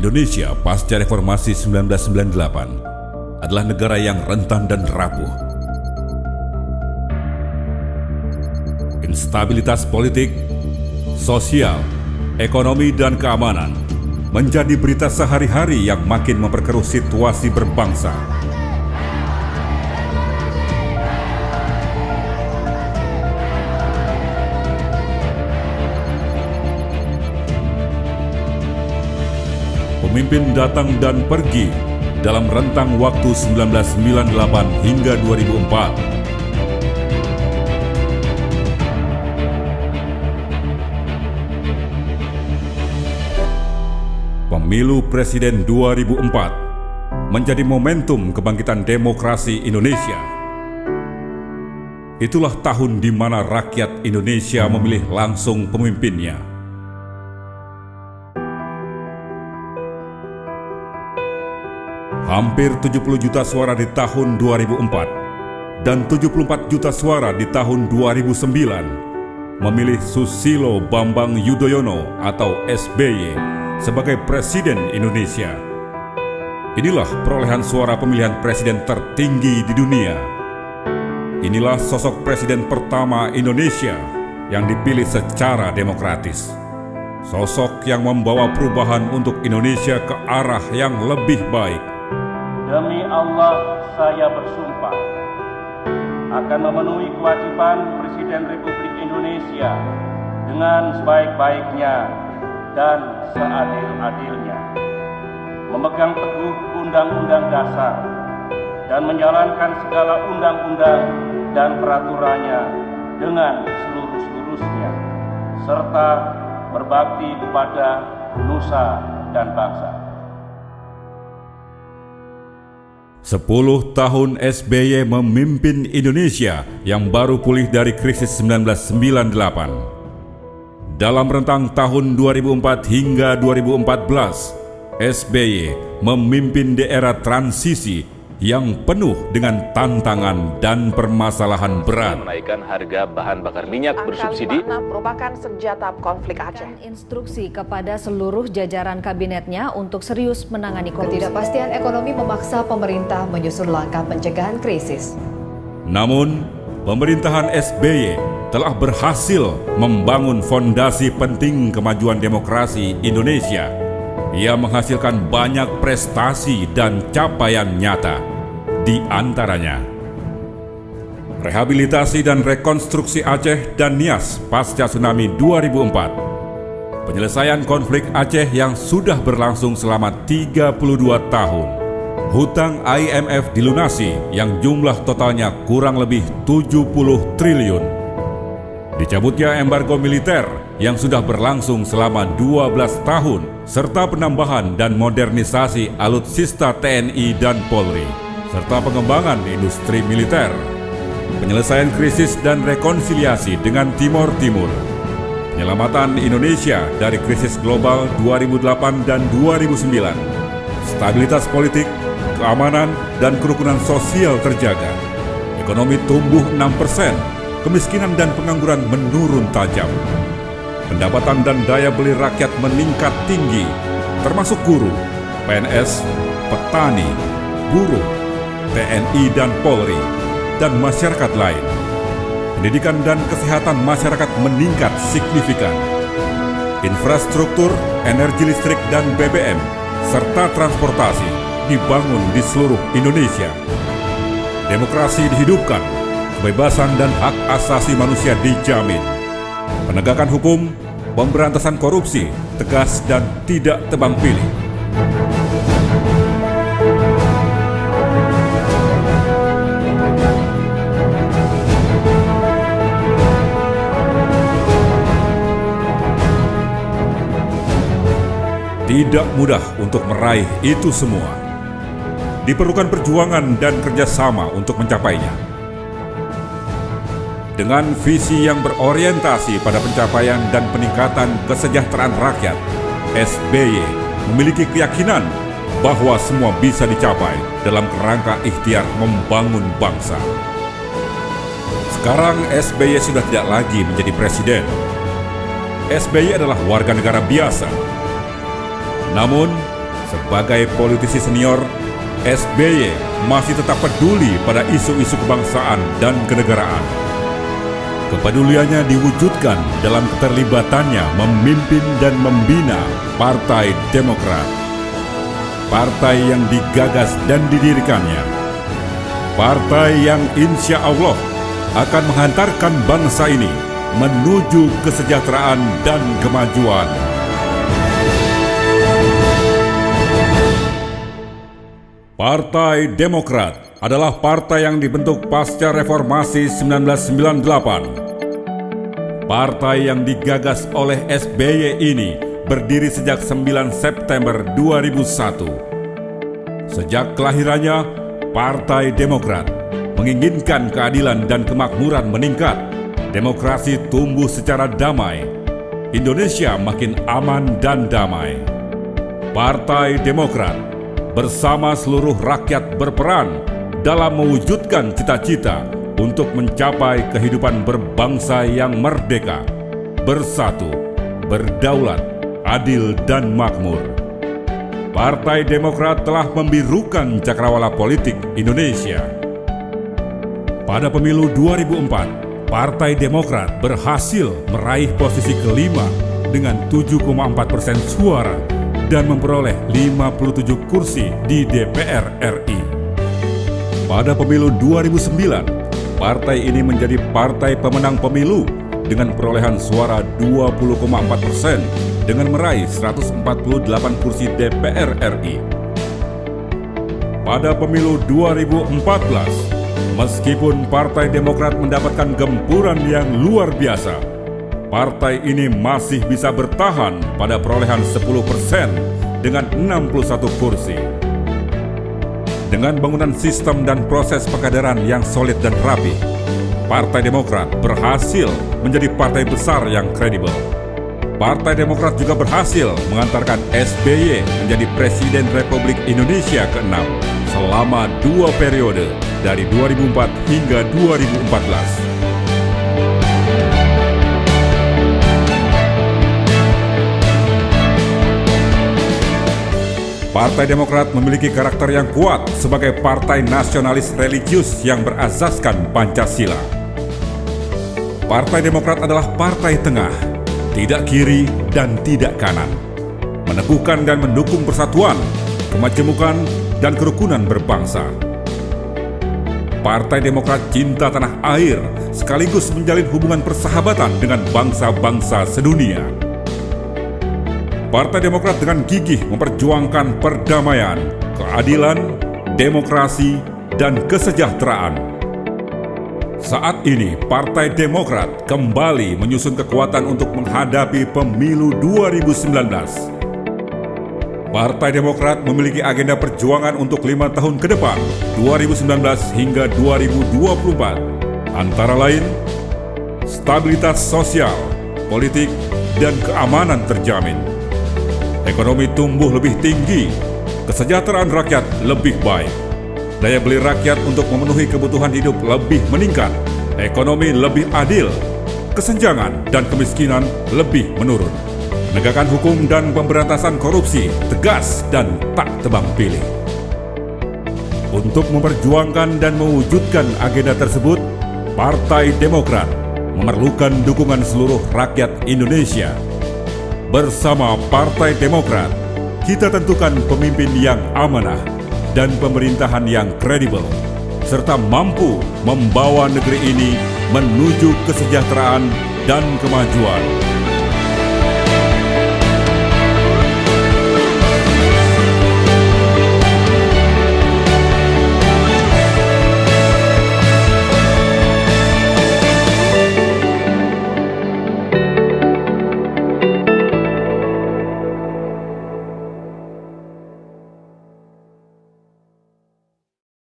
Indonesia pasca reformasi 1998 adalah negara yang rentan dan rapuh. Instabilitas politik, sosial, ekonomi, dan keamanan menjadi berita sehari-hari yang makin memperkeruh situasi berbangsa. Pemimpin datang dan pergi dalam rentang waktu 1998 hingga 2004. Pemilu Presiden 2004 menjadi momentum kebangkitan demokrasi Indonesia. Itulah tahun di mana rakyat Indonesia memilih langsung pemimpinnya. Hampir 70 juta suara di tahun 2004 dan 74 juta suara di tahun 2009 memilih Susilo Bambang Yudhoyono atau SBY sebagai Presiden Indonesia. Inilah perolehan suara pemilihan presiden tertinggi di dunia. Inilah sosok presiden pertama Indonesia yang dipilih secara demokratis. Sosok yang membawa perubahan untuk Indonesia ke arah yang lebih baik. Demi Allah, saya bersumpah akan memenuhi kewajiban Presiden Republik Indonesia dengan sebaik-baiknya dan seadil-adilnya, memegang teguh Undang-Undang Dasar dan menjalankan segala undang-undang dan peraturannya dengan seluruh-seluruhnya, serta berbakti kepada nusa dan bangsa. 10 tahun SBY memimpin Indonesia yang baru pulih dari krisis 1998. Dalam rentang tahun 2004 hingga 2014, SBY memimpin di era transisi yang penuh dengan tantangan dan permasalahan berat. Menaikkan harga bahan bakar minyak bersubsidi merupakan senjata konflik Aceh. Instruksi kepada seluruh jajaran kabinetnya untuk serius menangani korupsi. Ketidakpastian ekonomi memaksa pemerintah menyusun langkah pencegahan krisis. Namun, pemerintahan SBY telah berhasil membangun fondasi penting kemajuan demokrasi Indonesia. Ia menghasilkan banyak prestasi dan capaian nyata, di antaranya rehabilitasi dan rekonstruksi Aceh dan Nias pasca tsunami 2004, penyelesaian konflik Aceh yang sudah berlangsung selama 32 tahun, hutang IMF dilunasi yang jumlah totalnya kurang lebih 70 triliun, dicabutnya embargo militer yang sudah berlangsung selama 12 tahun, serta penambahan dan modernisasi alutsista TNI dan Polri, serta pengembangan industri militer, penyelesaian krisis dan rekonsiliasi dengan Timor Timur, penyelamatan Indonesia dari krisis global 2008 dan 2009, stabilitas politik, keamanan, dan kerukunan sosial terjaga, ekonomi tumbuh 6%, kemiskinan dan pengangguran menurun tajam, pendapatan dan daya beli rakyat meningkat tinggi, termasuk guru, PNS, petani, buruh, TNI dan Polri, dan masyarakat lain. Pendidikan dan kesehatan masyarakat meningkat signifikan. Infrastruktur, energi listrik dan BBM, serta transportasi dibangun di seluruh Indonesia. Demokrasi dihidupkan, kebebasan dan hak asasi manusia dijamin. Penegakan hukum, pemberantasan korupsi, tegas dan tidak tebang pilih. Tidak mudah untuk meraih itu semua. Diperlukan perjuangan dan kerjasama untuk mencapainya. Dengan visi yang berorientasi pada pencapaian dan peningkatan kesejahteraan rakyat, SBY memiliki keyakinan bahwa semua bisa dicapai dalam kerangka ikhtiar membangun bangsa. Sekarang SBY sudah tidak lagi menjadi presiden. SBY adalah warga negara biasa. Namun, Sebagai politisi senior, SBY masih tetap peduli pada isu-isu kebangsaan dan kenegaraan. Kepeduliannya diwujudkan dalam keterlibatannya memimpin dan membina Partai Demokrat. Partai yang digagas dan didirikannya. Partai yang insya Allah akan menghantarkan bangsa ini menuju kesejahteraan dan kemajuan. Partai Demokrat adalah partai yang dibentuk pasca reformasi 1998. Partai yang digagas oleh SBY ini berdiri sejak 9 September 2001. Sejak kelahirannya, Partai Demokrat menginginkan keadilan dan kemakmuran meningkat, demokrasi tumbuh secara damai, Indonesia makin aman dan damai. Partai Demokrat bersama seluruh rakyat berperan dalam mewujudkan cita-cita untuk mencapai kehidupan berbangsa yang merdeka, bersatu, berdaulat, adil dan makmur. Partai Demokrat telah membirukan cakrawala politik Indonesia. Pada pemilu 2004, Partai Demokrat berhasil meraih posisi kelima dengan 7,4% suara dan memperoleh 57 kursi di DPR RI. Pada pemilu 2009, partai ini menjadi partai pemenang pemilu dengan perolehan suara 20,4% dengan meraih 148 kursi DPR RI. Pada pemilu 2014, meskipun Partai Demokrat mendapatkan gempuran yang luar biasa, partai ini masih bisa bertahan pada perolehan 10% dengan 61 kursi. Dengan bangunan sistem dan proses pengkaderan yang solid dan rapi, Partai Demokrat berhasil menjadi partai besar yang kredibel. Partai Demokrat juga berhasil mengantarkan SBY menjadi Presiden Republik Indonesia ke-6 selama 2 periode dari 2004 hingga 2014. Partai Demokrat memiliki karakter yang kuat sebagai partai nasionalis religius yang berasaskan Pancasila. Partai Demokrat adalah partai tengah, tidak kiri dan tidak kanan, meneguhkan dan mendukung persatuan, kemajemukan, dan kerukunan berbangsa. Partai Demokrat cinta tanah air sekaligus menjalin hubungan persahabatan dengan bangsa-bangsa sedunia. Partai Demokrat dengan gigih memperjuangkan perdamaian, keadilan, demokrasi, dan kesejahteraan. Saat ini, Partai Demokrat kembali menyusun kekuatan untuk menghadapi pemilu 2019. Partai Demokrat memiliki agenda perjuangan untuk 5 tahun ke depan, 2019 hingga 2024. Antara lain, stabilitas sosial, politik, dan keamanan terjamin. Ekonomi tumbuh lebih tinggi, kesejahteraan rakyat lebih baik, daya beli rakyat untuk memenuhi kebutuhan hidup lebih meningkat, ekonomi lebih adil, kesenjangan dan kemiskinan lebih menurun, penegakan hukum dan pemberantasan korupsi tegas dan tak tebang pilih. Untuk memperjuangkan dan mewujudkan agenda tersebut, Partai Demokrat memerlukan dukungan seluruh rakyat Indonesia. Bersama Partai Demokrat, kita tentukan pemimpin yang amanah dan pemerintahan yang kredibel, serta mampu membawa negeri ini menuju kesejahteraan dan kemajuan.